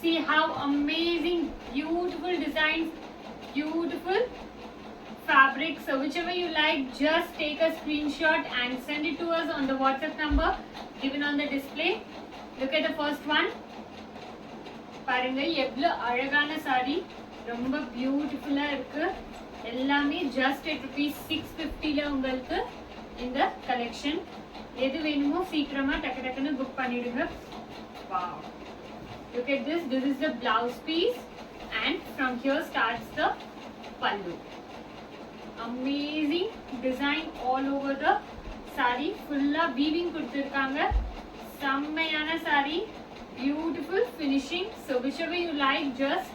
See how amazing, beautiful designs, beautiful fabric. So whichever you like, just take a screenshot and send it to us on the WhatsApp number given on the display. Look at the first one. பாருங்க எவ்வளவு அழகான saree, ரொம்ப பியூட்டிஃபுல்லா இருக்கு. எல்லாமே just at rupees 650 ல உங்களுக்கு இந்த collection. எது வேணுமோ சீக்கிரமா டக்கு டக்குன்னு புக் பண்ணிடுங்க. Wow. Look at this. This is the blouse piece and from here starts the pallu. Amazing design all over the saree. Fulla weaving கொடுத்திருக்காங்க. செம்மையான saree. Beautiful finishing. So whichever you like, just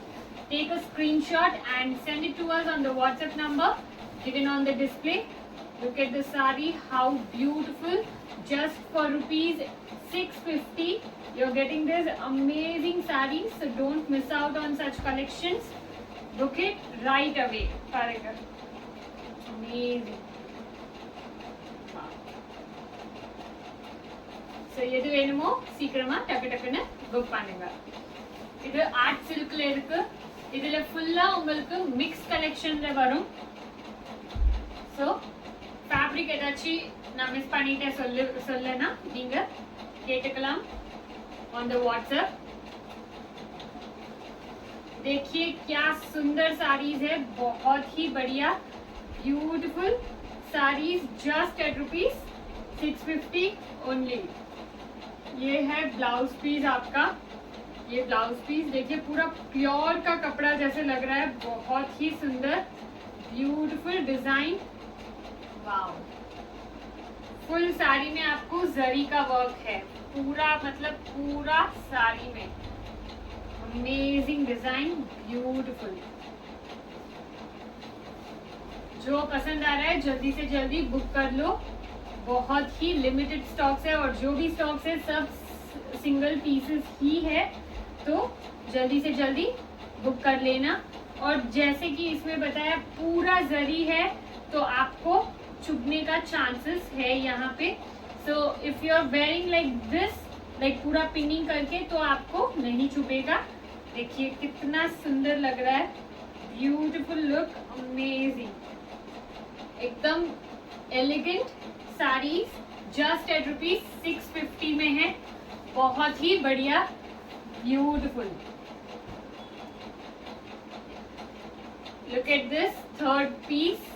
take a screenshot and send it to us on the WhatsApp number given on the display. Look at the saree, how beautiful. Just for rupees 650 you're getting this amazing saree. So don't miss out on such collections. Book it right away. Paranga. Amazing. Wow. So எது வேணுமோ சீக்கிரமா டக்கு டக்குன்னு book பண்ணுங்க. இது art சில்க்ல இருக்கு. இதுல ஃபுல்லா உங்களுக்கு மிக்ஸ் கலெக்ஷன்ல வரும். சோ ஃபேப்ரிக் ஏதாச்சும் நான் மிஸ் பண்ணிட்டேன் சொல்லனா நீங்க கேட்டுக்கலாம் on the WhatsApp. देखिए क्या सुंदर साड़ीज है, बहुत ही बढ़िया beautiful saris just at rupees 650 only. ये है ब्लाउज पीस आपका. ये ब्लाउज पीस देखिए पूरा प्योर का कपड़ा जैसे लग रहा है. बहुत ही सुंदर ब्यूटीफुल डिजाइन. वाव. फुल साड़ी में आपको जरी का वर्क है पूरा, मतलब पूरा साड़ी में. Amazing design, beautiful. जो पसंद आ रहा है जल्दी से जल्दी बुक कर लो. बहुत ही लिमिटेड स्टॉक्स है और जो भी स्टॉक्स है सब सिंगल पीसेस ही है. तो जल्दी से जल्दी बुक कर लेना. और जैसे कि इसमें बताया पूरा जरी है तो आपको चुभने का चांसेस है यहाँ पे. So if you are wearing like this, like पूरा पिनिंग करके, तो आपको नहीं चुभेगा. देखिए कितना सुंदर लग रहा है. ब्यूटीफुल लुक, अमेजिंग, एकदम elegant saris just at rupees 650 में है. बहुत ही बढ़िया, beautiful. Look at this third piece.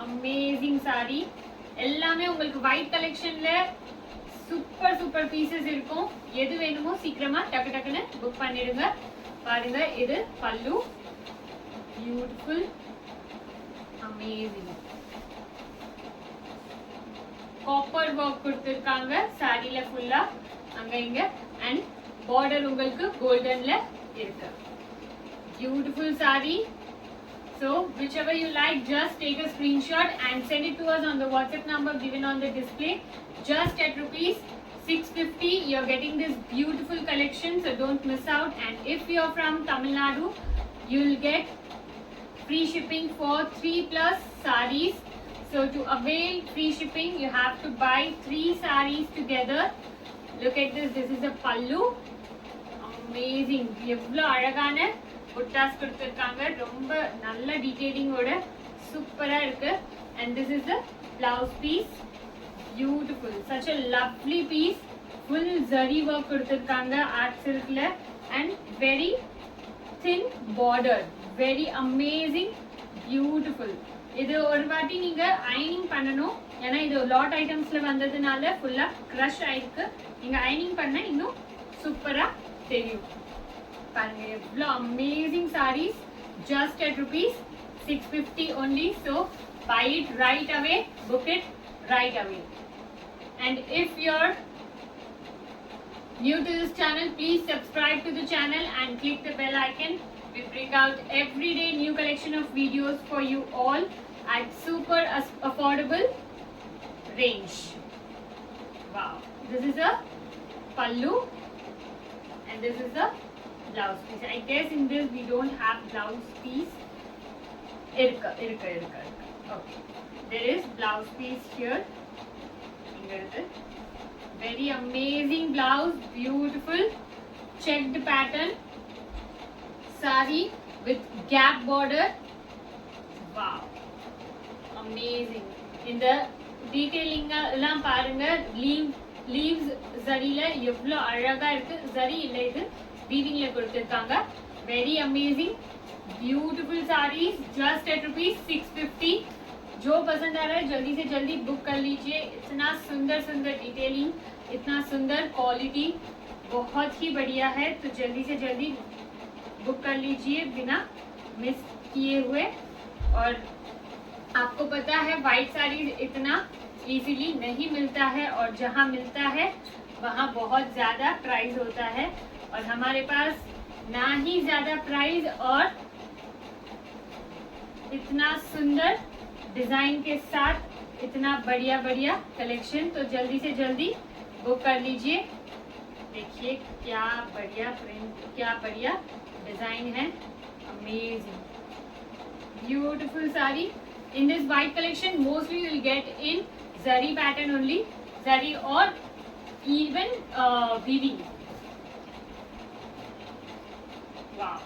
Amazing sari. எல்லாமே உங்களுக்கு ஒயிட் கலெக்ஷன்ல சூப்பர் சூப்பர் பீசஸ் இருக்கும். எது வேணுமோ சீக்கிரமா டக்கு டக்குன்னு புக் பண்ணிடுங்க. பாருங்க இது பல்லு, பியூட்டிஃபுல், அமேசிங். காப்பர் ஒர்க் கொடுத்திருக்காங்க சாரில ஃபுல்லா அங்க இங்க. அண்ட் பார்டர் உங்களுக்கு கோல்டன்ல இருக்கு. Beautiful sorry. So whichever you like, just take a screenshot and send it to us on the WhatsApp number given on the display. Just at rupees 650 you're getting this beautiful collection, so don't miss out. And if you're from Tamil Nadu, you'll get free shipping for 3+ sarees. So to avail free shipping you have to buy 3 sarees together. Look at this. This is a pallu. Amazing. எவ்வளவு அழகான புட்டாஸ் கொடுத்திருக்காங்க. ரொம்ப நல்ல டீடைலிங்கோட சூப்பரா இருக்கு. and this is the blouse piece. Beautiful, such a lovely piece. full zari work கொடுத்திருக்காங்க art silkல and very thin border. very amazing, beautiful. இது ஒரு வாட்டி நீங்க அயனிங் பண்ணணும். ஏன்னா இது லாட் ஐட்டம்ஸ்ல வந்ததுனால ஃபுல்லா கிரஷ் ஆயிருக்கு. நீங்க அயனிங் பண்ண இன்னும் சூப்பரா தெரியும். பாருங்க எவ்வளவு amazing saris just at rupees 650 only. so buy it right away, book it right away. and if you're new to this channel, please subscribe to the channel and click the bell icon. We bring out every day new collection of videos for you all at super affordable range. Wow. This is a pallu and this is a blouse piece. I guess in this we don't have blouse piece. Irka. Okay. There is blouse piece here. very amazing blouse, beautiful checked pattern saree with gap border. Wow, amazing. இந்த detailing எல்லாம் பாருங்க. Leaves ஜரியில எவ்வளவு அழகா இருக்கு. ஜரி இல்ல, இது வீவிங்ல கொடுத்திருக்காங்க. very amazing beautiful sarees just at ₹650. जो पसंद आ रहा है जल्दी से जल्दी बुक कर लीजिए. इतना सुंदर सुंदर डिटेलिंग, इतना सुंदर क्वालिटी, बहुत ही बढ़िया है. तो जल्दी से जल्दी बुक कर लीजिए बिना मिस किए हुए. और आपको पता है वाइट साड़ी इतना इजीली नहीं मिलता है, और जहाँ मिलता है वहाँ बहुत ज़्यादा प्राइस होता है. और हमारे पास ना ही ज़्यादा प्राइस और इतना सुंदर डिजाइन के साथ इतना बढ़िया बढ़िया कलेक्शन. तो जल्दी से जल्दी बुक कर लीजिए. देखिए क्या बढ़िया प्रिंट, क्या बढ़िया डिजाइन है. Amazing beautiful sari. In this white collection mostly you will get in zari pattern only, zari or even weaving. Wow,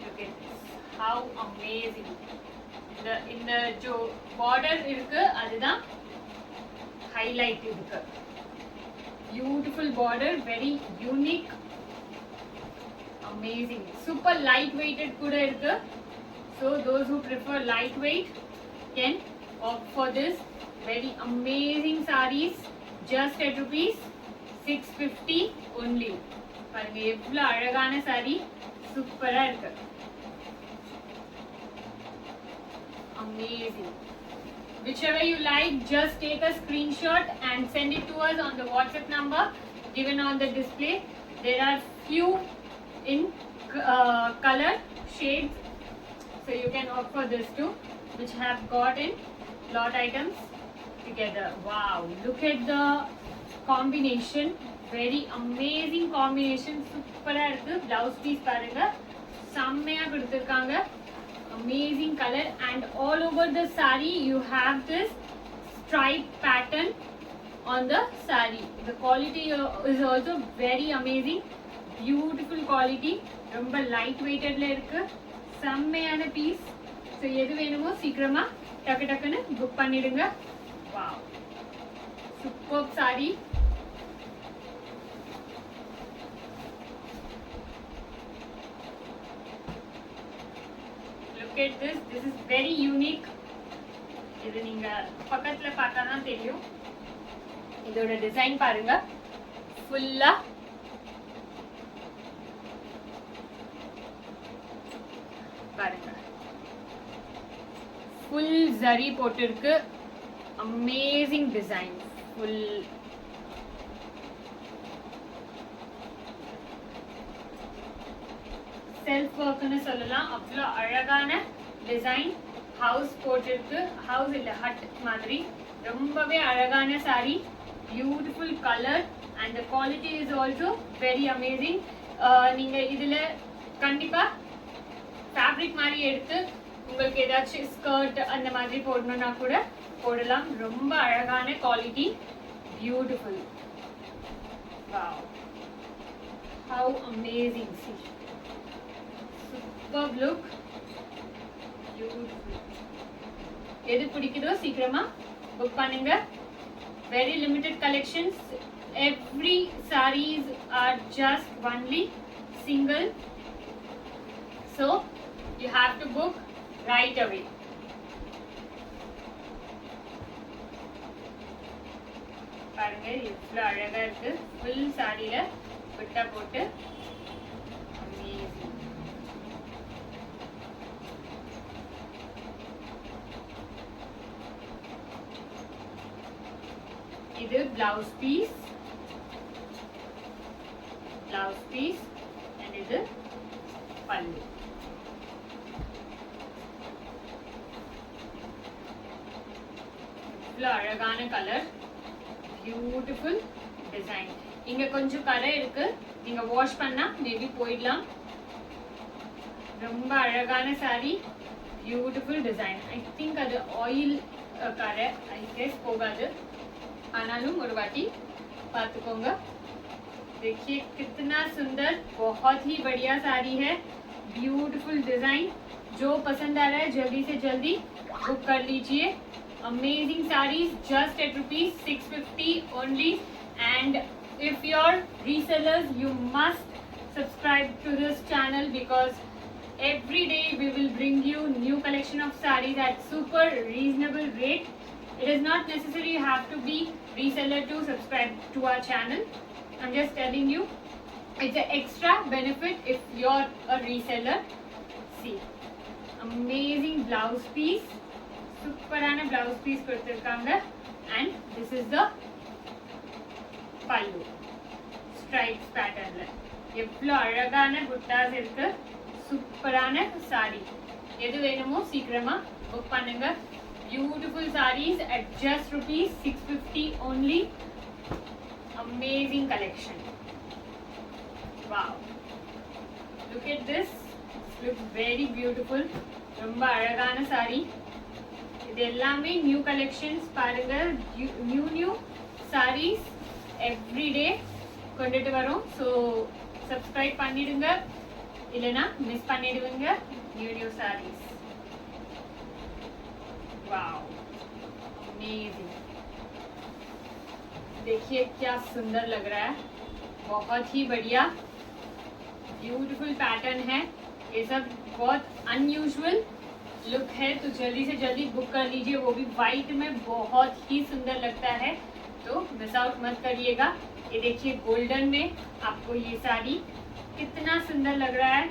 look at this, how amazing. In the जो border இருக்கு அதுதான் highlight இருக்கு. Beautiful border, very unique, amazing. Super light weighted கூட இருக்கு. So those who prefer lightweight can opt for this very amazing sarees just at ₹650 only. பாருங்க எவ்வளவு அழகான saree, சூப்பரா இருக்கு. Amazing. Whichever you like, just take a screenshot and send it to us on the WhatsApp number given on the display. There are few in color shades. So you can opt for this too, which have got in lot items together. Wow, look at the combination, very amazing combination. Super irukku. Blouse piece parunga, sammeya kuduthirukanga. Amazing color, and all over the saree you have this stripe pattern on the saree. The quality is also very amazing, beautiful quality. Romba light weighted la irukku, செம்மையான piece. So எது வேணுமோ சீக்கிரமா டக்கு டக்குன்னு book பண்ணிடுங்க. Wow, super sorry. Look at this, this is very unique. இது நீங்க பக்கத்துல பார்த்தா தான் தெரியும். இதோட டிசைன் பாருங்க, ஃபுல்லா பாருங்க, full zari போட்டிருக்கு. amazing design, full self work னு சொல்லலாம். அவ்வளோ அழகான டிசைன். ஹவுஸ் போட்டிருக்கு, ஹவுஸ் இல்ல ஹட் மாதிரி. ரொம்பவே அழகான saree, beautiful color, and the quality is also very amazing. நீங்க இதுல கண்டிப்பா ஃபேப்ரிக் மாதிரி எடுத்து உங்களுக்கு ஏதாச்சும் ஸ்கர்ட் அந்த மாதிரி போடணும்னா கூட போடலாம். ரொம்ப அழகான quality, beautiful. Wow, how amazing. see, superb look, beautiful. எது பிடிக்குதோ சீக்கிரமா புக் பண்ணுங்க. very limited collections. every sarees are just only single, so you have to book right away. பாருங்க இவ்வளவு அழகா இருக்கு. ஃபுல் சாரியில புட்டா போட்டு amazing. இது blouse piece, and இது பல்லு. இவ்வளவு அழகான கலர், பியூட்டிஃபுல் டிசைன். இங்க கொஞ்சம் கரை இருக்கு, நீங்க வாஷ் பண்ணா மேபி போயிடலாம். ரொம்ப அழகான sorry, beautiful design. I think அது ஆயில் கரை, ஐ கெஸ் போகாது. ஆனாலும் ஒரு வாட்டி पातुकोंगा। देखिए कितना सुंदर, बहुत ही बढ़िया साड़ी है, ब्यूटीफुल डिजाइन। जो पसंद आ रहा है जल्दी से जल्दी बुक कर लीजिए। Amazing saris just at ₹650 only. And if you are resellers you must subscribe to this channel because every day we will bring you new collection of sarees at super reasonable rate. It is not necessary you have to be reseller to subscribe to our channel. I'm just telling you it's an extra benefit if you're a reseller. See, amazing blouse piece, super ana blouse piece koduttirukanga, and this is the pallu stripes pattern la. எவ்வளோ அழகான புட்டாஸ் இருக்கு, சூப்பரான sorry. எது வேணுமோ சீக்கிரமா book பண்ணுங்க. Beautiful saris at just ₹650 only. Amazing collection. Wow. Look at this. Looks very beautiful. ரொம்ப அழகான சாரி. இது எல்லாமே நியூ கலெக்ஷன்ஸ் பாருங்க. நியூ சாரீஸ் எவ்ரி டே கொண்டுட்டு வரோம். ஸோ சப்ஸ்கிரைப் பண்ணிடுங்க, இல்லைனா மிஸ் பண்ணிடுவீங்க நியூ சாரீஸ். वाओ अमेजिंग, देखिए क्या सुंदर लग रहा है, बहुत ही बढ़िया ब्यूटीफुल पैटर्न है। ये सब बहुत अनयूजुअल लुक है, तो जल्दी से जल्दी बुक कर लीजिए। वो भी वाइट में बहुत ही सुंदर लगता है, तो मिस आउट मत करिएगा। ये देखिए गोल्डन में आपको ये साड़ी कितना सुंदर लग रहा है,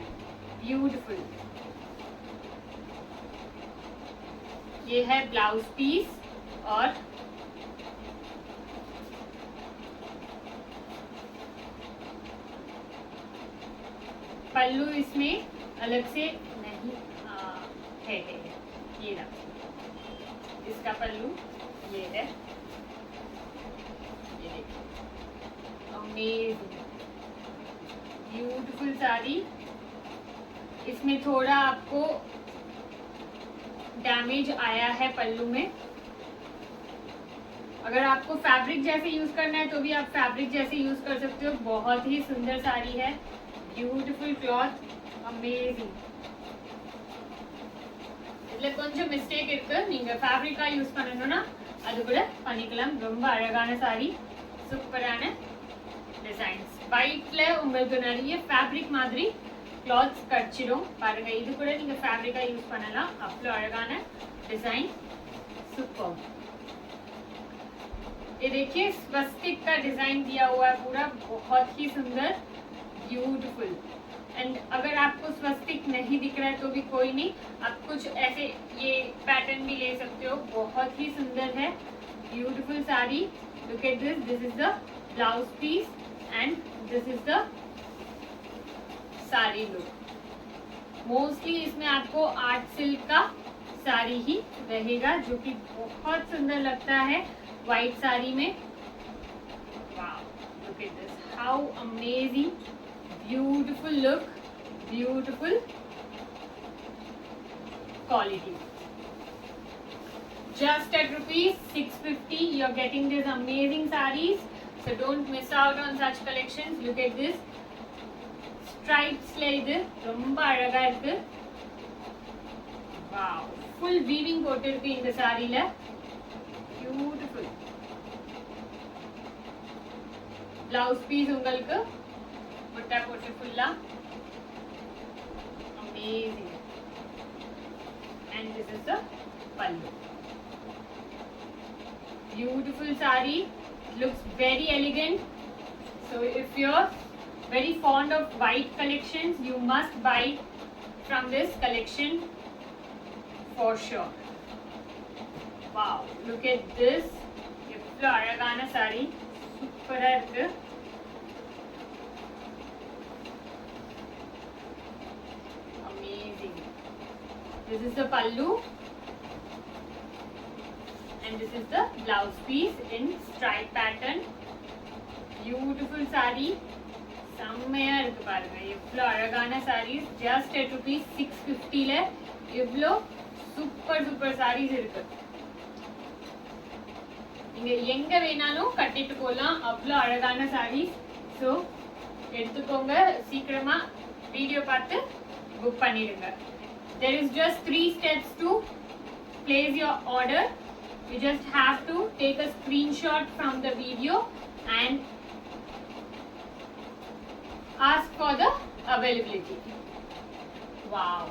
ब्यूटीफुल। ये है ब्लाउज पीस और पल्लू इसमें अलग से नहीं है। ये रहा इसका पल्लू, ये है। ये देखिए अमेजिंग ब्यूटीफुल साड़ी। इसमें थोड़ा आपको डैमेज आया है पल्लू में। अगर आपको फैब्रिक जैसे यूज करना है तो भी आप फैब्रिक जैसे यूज कर सकते हो। बहुत ही सुंदर साड़ी है, ब्यूटीफुल क्लॉथ, अमेजिंग। இதுல கொஞ்சம் மிஸ்டேக் இருக்கு, நீங்க ஃபேப்ரிக்கா யூஸ் பண்ணனும்னா அது கூட பண்ணிக்கலாம். ரொம்ப அழகான சாரி, சூப்பரான டிசைன்ஸ். ஒயிட்ல உங்களுக்கு நிறைய ஃபேப்ரிக் மாதிரி क्लॉथ्स கட்சிடும் பாருங்க. இது கூட நீங்க ஃபேப்ரிக்கா யூஸ் பண்ணலாம். அவ்வளோ அழகான डिजाइन, सुपर। ये देखिए स्वस्तिक का डिजाइन दिया हुआ है पूरा, बहुत ही सुंदर, ब्यूटीफुल। एंड अगर आपको स्वस्तिक नहीं दिख रहा है तो भी कोई नहीं, आप कुछ ऐसे ये पैटर्न भी ले सकते हो। बहुत ही सुंदर है, beautiful sari. Look at this, this is the blouse piece and this is the sari look. Mostly इसमें आपको आर्ट सिल्क का साड़ी ही रहेगा, जो कि बहुत सुंदर लगता है व्हाइट साड़ी में। Wow, look at this, how amazing, beautiful look, beautiful quality. Just at ₹650 you are getting these amazing sarees, so don't miss out on such collections. Look at this, ஸ்ட்ரைப்ஸ்ல இது ரொம்ப அழகா இருக்கு. வாவ், ஃபுல் வீவிங் போட்டிருக்கு இந்த சாரில, beautiful. Blouse piece உங்களுக்கு புட்டா போட்டு ஃபுல்லா amazing. and this is the pallu, beautiful saree, looks very elegant. So if you're very fond of white collections, you must buy from this collection for sure. Wow, look at this, evlo alagana saree, super ah irukku, amazing. This is the pallu and this is the blouse piece in stripe pattern. Beautiful saree, செம்மையா இருக்கு பாருங்க. எவ்வளோ அழகான saris, just at ₹650ல எவ்வளோ super super saris இருக்கு. நீங்க எங்க வேணாலும் கட்டிட்டு போலாம் அவ்வளோ அழகான sarees. ஸோ எடுத்துக்கோங்க, சீக்கிரமா வீடியோ பார்த்து புக் பண்ணிடுங்க. There is just 3 steps to place your order. You just have to take a screenshot from the video and ask for the availability. Wow.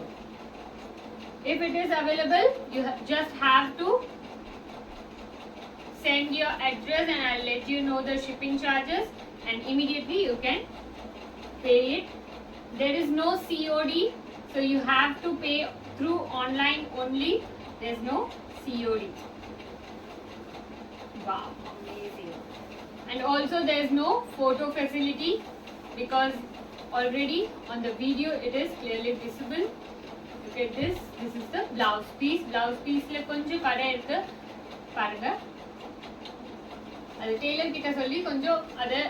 If it is available, you just have to send your address and I'll let you know the shipping charges and immediately you can pay it. There is no COD, so you have to pay through online only. There's no COD. Wow, amazing. And also there's no photo facility because already on the video it is clearly visible. Look at this. This is the blouse piece. Blouse piece le konjam kada irukku parunga. அது Taylor கிட்ட சொல்லி கொஞ்சம் அதை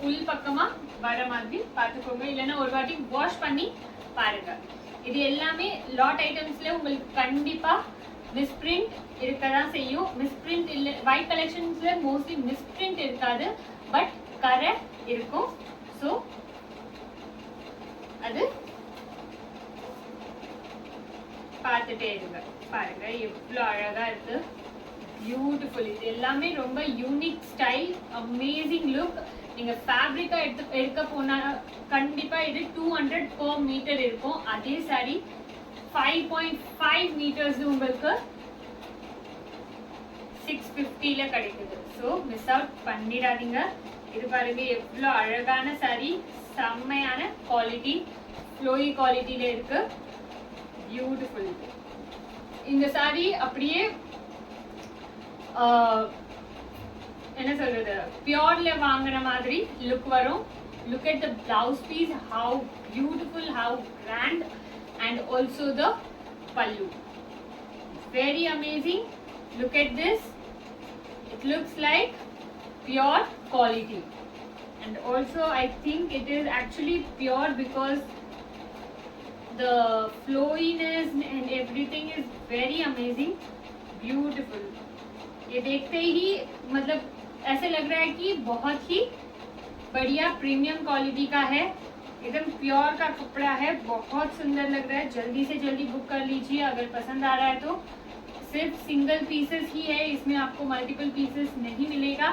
உள் பக்கமா வர மாதிரி பார்த்துக்கோங்க, இல்லைன்னா ஒரு வாட்டி வாஷ் பண்ணி பாருங்க. இது எல்லாமே லாட் ஐட்டம்ஸ்ல உங்களுக்கு கண்டிப்பா மிஸ்பிரிண்ட் இருக்கதான் செய்யும். மிஸ்பிரிண்ட் இல்லை, ஒயிட் கலெக்ஷன்ஸ்ல மோஸ்ட்லி மிஸ்பிரிண்ட் இருக்காது, பட் கரை இருக்கும். ஸோ அது பார்த்துட்டே இருங்க. பாருங்க எவ்வளோ அழகா இருக்கு, பியூட்டிஃபுல். இது எல்லாமே ரொம்ப யூனிக் ஸ்டைல், அமேசிங் லுக். நீங்க ஃபேப்ரிக்கா எடுக்க போனா கண்டிப்பா இது 200 per மீட்டர் இருக்கும். அதே சாரி 5.5 மீட்டர்ஸ் உங்களுக்கு 650ல கிடைக்குது. ஸோ மிஸ் அவுட் பண்ணிடாதீங்க. இது பாருங்க எவ்வளோ அழகான சாரி, செம்மையான குவாலிட்டி, ஃப்ளோயி குவாலிட்டியில இருக்கு, பியூட்டிஃபுல். இந்த சாரி அப்படியே என்ன சொல்றது, பியூர்ல வாங்குற மாதிரி லுக் வரும். Look at the blouse piece, how beautiful, how grand, and also the pallu, very amazing. Look at this, it looks like pure quality, and also I think it is actually pure because the flowiness and everything is very amazing, beautiful. ये देखते ही मतलब ऐसे लग रहा है कि बहुत ही बढ़िया प्रीमियम क्वालिटी का है, एकदम प्योर का कपड़ा है, बहुत सुंदर लग रहा है. जल्दी से जल्दी बुक कर लीजिए अगर पसंद आ रहा है तो. सिर्फ सिंगल पीसेस ही है, इसमें आपको मल्टीपल पीसेस नहीं मिलेगा.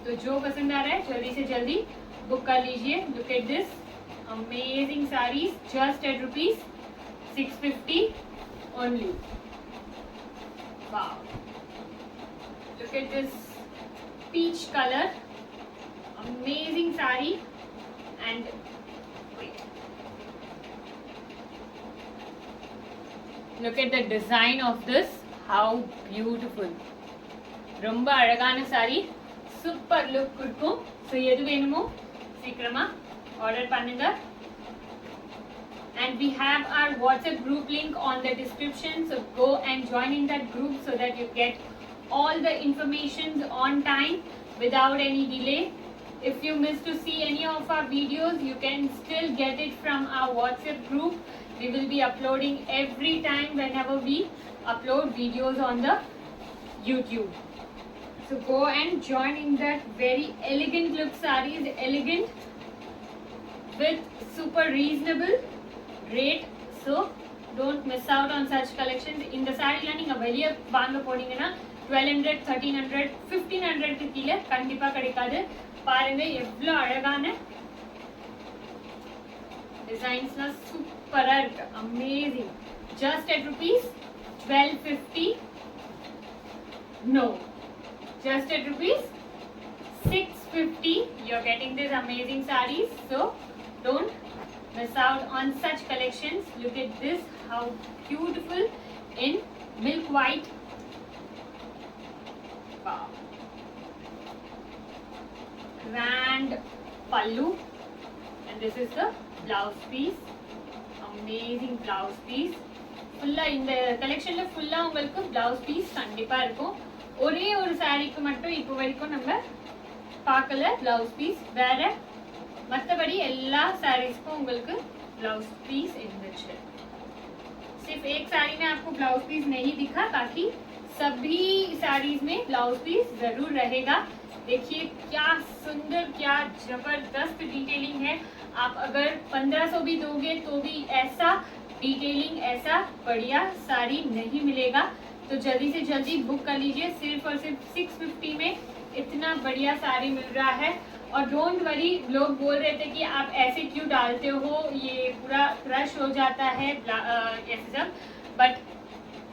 तो जो पसंद आ रहा है जल्दी से जल्दी बुक कर लीजिए. Look at this amazing saris, just at ₹650 only. Wow. Look at this peach color, amazing sari. And wait, look at the design of this, how beautiful. ரொம்ப அழகான சாரி, சூப்பர் லுக் கொடுக்கும். ஸோ எது வேணுமோ சீக்கிரமா ஆர்டர் பண்ணுங்க. And we have our WhatsApp group link on the description, so go and join in that group so that you get all the information on time without any delay. If you miss to see any of our videos, you can still get it from our WhatsApp group. We will be uploading every time whenever we upload videos on the YouTube. So go and join in that very elegant look sarees, elegant with super reasonable rate. So don't miss out on such collections. இந்த சாரிலாம் நீங்க வெளிய வாங்க போனீங்கன்னா 1200, 1300, 1500 கீழே கண்டிப்பா கிடைக்காது. பாருங்க எவ்வளவு அழகான டிசைன்ஸ்லாம் சூப்பரா இருக்கு, amazing. Just at ₹1250. No, just at ₹650 you're getting these amazing sarees. So don't miss out on such collections. Look at this, how beautiful in milk white. Wow. Grand pallu, and this is the blouse piece, amazing blouse piece. ஃபுல்லா இந்த கலெக்ஷன்ல ஃபுல்லா உங்களுக்கு blouse piece கண்டிப்பா இருக்கும். ஒரே ஒரு சாரிக்கு மட்டும் இப்போ வரைக்கும் நம்ம பார்க்கல blouse piece, வேற மற்றபடி எல்லா சாரீஸ்க்கும் உங்களுக்கு ब्लाउज पीस इन सिर्फ एक साड़ी में आपको ब्लाउज पीस नहीं दिखा, बाकी सभी साड़ीज में ब्लाउज पीस जरूर रहेगा। देखिए क्या सुंदर, क्या जबरदस्त डिटेलिंग है। आप अगर 1500 भी दोगे तो भी ऐसा डिटेलिंग, ऐसा बढ़िया साड़ी नहीं मिलेगा। तो जल्दी से जल्दी बुक कर लीजिए। सिर्फ और सिर्फ 650 में इतना बढ़िया साड़ी मिल रहा है। और डोंट वरी, लोग बोल रहे थे कि आप ऐसे क्यों डालते हो, ये पूरा क्रश हो जाता है ऐसे सब, बट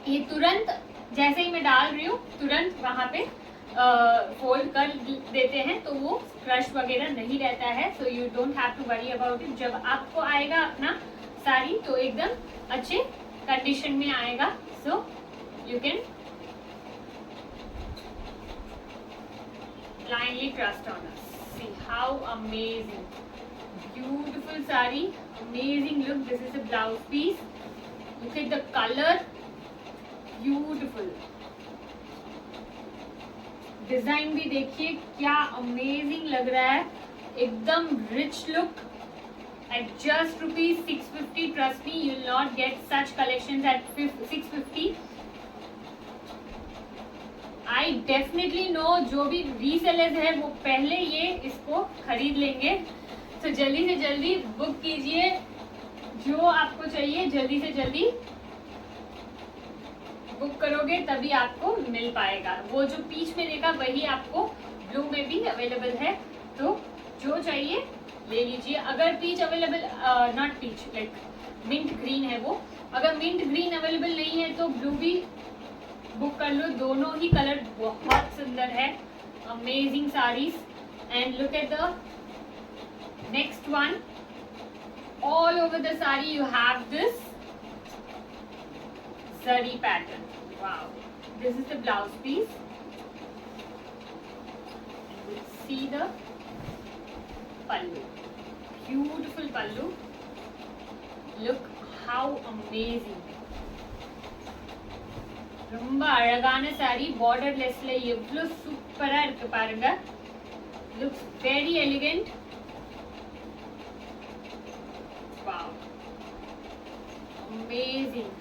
ये तुरंत जैसे ही मैं डाल रही हूँ तुरंत वहाँ पे फोल्ड कर देते हैं, तो वो क्रश वगैरह नहीं रहता है। So you don't have to worry about it. जब आपको आएगा अपना साड़ी तो एकदम अच्छे कंडीशन में आएगा। So you can blindly trust on us. See how amazing, beautiful saree, amazing look. This is a blouse piece. Look at the color, beautiful. Design भी देखिए क्या अमेजिंग लग रहा है, एकदम rich look at just rupees 650. Trust me, you will not get such collections at 650. I definitely know जो भी resellers है वो पहले ये इसको खरीद लेंगे। तो जल्दी से जल्दी बुक कीजिए, जो आपको चाहिए जल्दी से जल्दी बुक करोगे तभी आपको मिल पाएगा। वो जो पीच में देखा वही आपको ब्लू में भी अवेलेबल है, तो जो चाहिए ले लीजिए। अगर peach available, not peach, like mint green है वो, अगर मिंट ग्रीन अवेलेबल नहीं है तो ब्लू भी बुक कर लो। दोनों ही कलर बहुत सुंदर है, amazing saris. And look at the next one, all over the sari you have this zari pattern. Wow, this is the blouse piece. And we'll see the pallu, beautiful pallu. Look how amazing. ரொம்ப அழகான sorry, border லெஸ்ல எவ்வளவு சூப்பரா இருக்கு பாருங்க. Looks very elegant. Wow, amazing.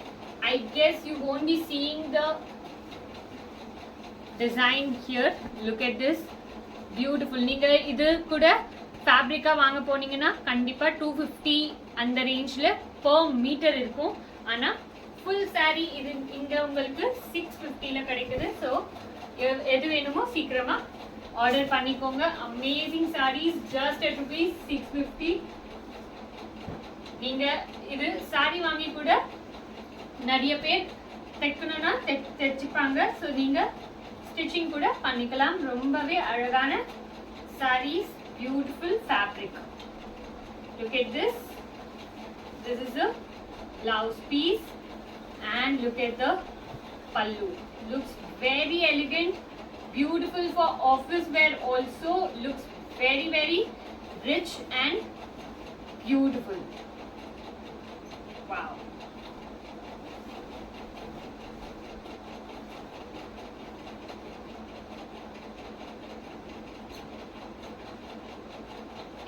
I guess you won't be seeing the design here. Look at this, beautiful. நீங்க இது கூட ஃபேப்ரிக்கா வாங்க போனீங்கன்னா கண்டிப்பா 250 அந்த ரேஞ்ச்ல per மீட்டர் இருக்கும். ஆனா ஃபுல் சாரி இது இங்க உங்களுக்கு 650ல கிடைக்குது. ஸோ எது வேணுமோ சீக்கிரமா ஆர்டர் பண்ணிக்கோங்க. Amazing saris just at rupees 650. நீங்க இது சாரி வாங்கி கூட நிறைய பேர் தைக்கணும்னா தைச்சுப்பாங்க. ஸோ நீங்க ஸ்டிச்சிங் கூட பண்ணிக்கலாம். ரொம்பவே அழகான saris, beautiful fabric. Look at this. This is a blouse piece. And look at the pallu. Looks very elegant, beautiful for office wear also. Looks very very rich and beautiful. Wow.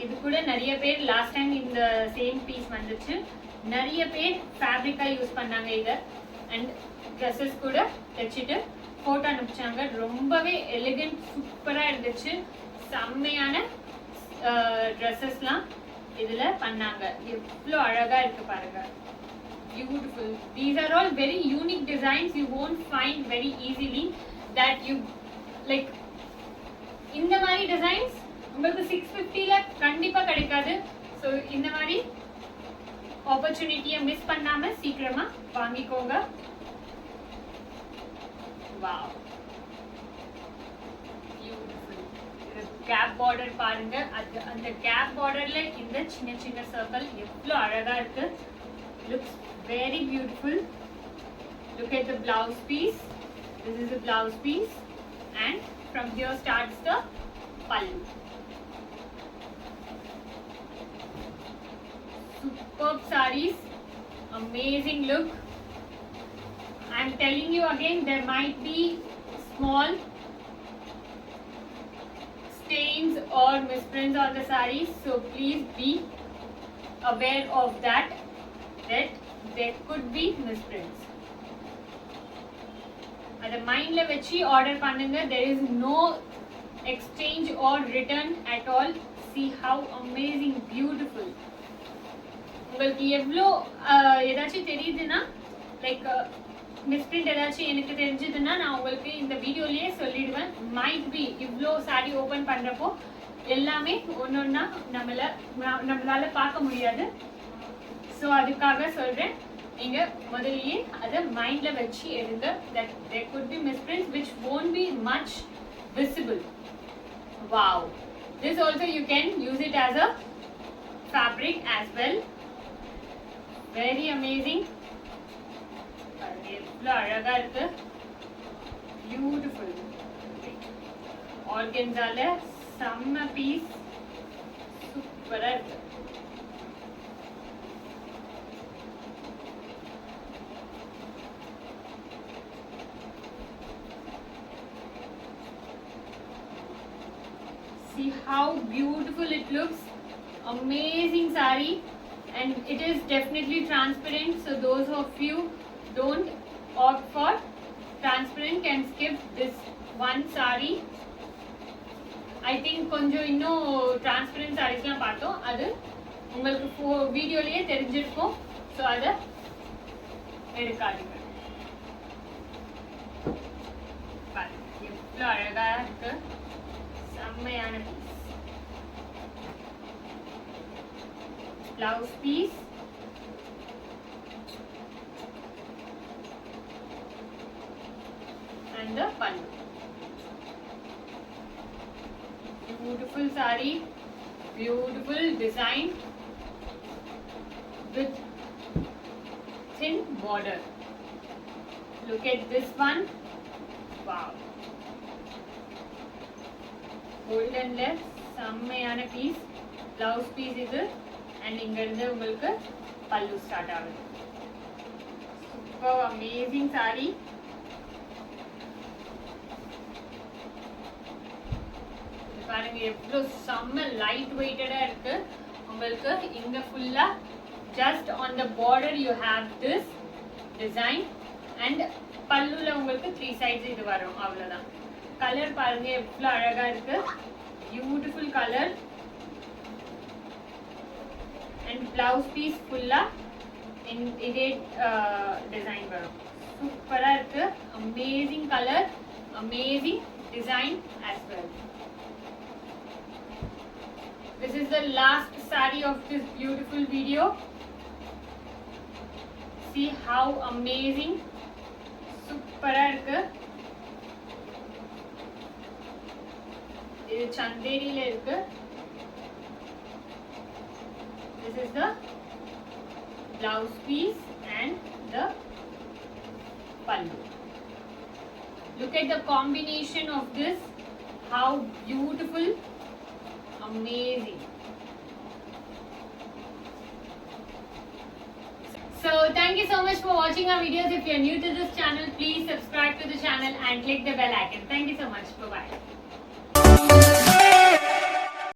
இது கூட நிறைய பேர் last time இந்த same piece வந்துச்சு, நிறைய பேர் ஃபேப்ரிக்கா use பண்ணாங்க இதை. அண்ட் ட்ரெஸ்ஸஸ் கூட தைச்சிட்டு ஃபோட்டோ அனுப்பிச்சாங்க. ரொம்பவே எலிகென்ட், சூப்பராக இருந்துச்சு. செம்மையான ட்ரெஸ்ஸஸ்லாம் இதில் பண்ணாங்க. எவ்வளோ அழகாக இருக்கு பாருங்க, beautiful. These are all very unique designs. You won't find very easily that you like இந்த மாதிரி டிசைன்ஸ் உங்களுக்கு 650ல கண்டிப்பா கிடைக்காது. ஸோ இந்த மாதிரி ஆப்பர்ச்சுனிட்டியை மிஸ் பண்ணாம சீக்கிரமா வாங்கிக்கோங்க. Wow, beautiful. கேப் பார்டர் பாருங்க, அந்த கேப் பார்டர்ல இந்த சின்ன சின்ன சர்க்கிள் எவ்வளோ அழகா இருக்கு. Looks very beautiful. Look at the blouse piece. This is the blouse piece and from here starts the pallu. Superb sarees, amazing look. I am telling you again, there might be small stains or misprints on the sarees, so please be aware of that there could be misprints. அத மைண்ட்ல வச்சு order பண்ணுங்க. there is no exchange or return at all. see how amazing, beautiful. உங்களுக்கு எவ்வளோ ஏதாச்சும் தெரியுதுன்னா like misprint ஏதாச்சும் எனக்கு தெரிஞ்சதுன்னா நான் உங்களுக்கு இந்த வீடியோலயே சொல்லிடுவேன். மைட் பி இவ்வளோ சாரி ஓப்பன் பண்றப்போ எல்லாமே ஒன்னொன்னா நம்மளால பார்க்க முடியாது. ஸோ அதுக்காக சொல்றேன், நீங்க முதல்லயே அதை மைண்ட்ல வச்சு எடுங்க. that there could be misprints which won't be much visible. wow, this also you can use it as a fabric as well. very amazing. எவ்வளோ அழகா இருக்கு, பியூட்டிஃபுல். ஆர்கன்ஸால செம்ம பீஸ், சூப்பரா இருக்கு. see how beautiful it looks. amazing saree, and it is definitely transparent, so those of you don't opt for transparent can skip this one saree. I think கொஞ்சம் இன்னும் transparent sareesலாம் பார்த்தோம், அது உங்களுக்கு வீடியோலயே தெரிஞ்சிருக்கும். ஸோ அதை எடுக்காதீங்க. பாருங்க எவ்வளோ அழகா இருக்கு, செம்மையான piece. Blouse piece and the pallu. beautiful saree, beautiful design with thin border. look at this one. wow, golden ல செம்மையான பீஸ். பிளவுஸ் பீஸ் இது, and இங்க இருந்து உங்களுக்கு பல்லு ஸ்டார்ட் ஆகுது. Super amazing saree. பாருங்க எவ்வளோ செம்ம லைட் வெயிட்டடா இருக்கு. உங்களுக்கு இங்க ஃபுல்லா just on the border you have this design, and பல்லுல உங்களுக்கு 3 sides இது வரும், அவ்வளவுதான். கலர் பாருங்க எவ்வளோ அழகா இருக்கு, beautiful colour. And blouse piece ஃபுல்லா இதே டிசைன் வரும். சூப்பரா இருக்கு, amazing colour, amazing design as well. This is the last saree of this beautiful video. see how amazing, சூப்பரா இருக்கு. இது சந்தேரியில இருக்கு. this is the blouse piece and the pallu. look at the combination of this, how beautiful, amazing. so thank you so much for watching our videos. if you are new to this channel, please subscribe to the channel and click the bell icon. thank you so much. bye bye.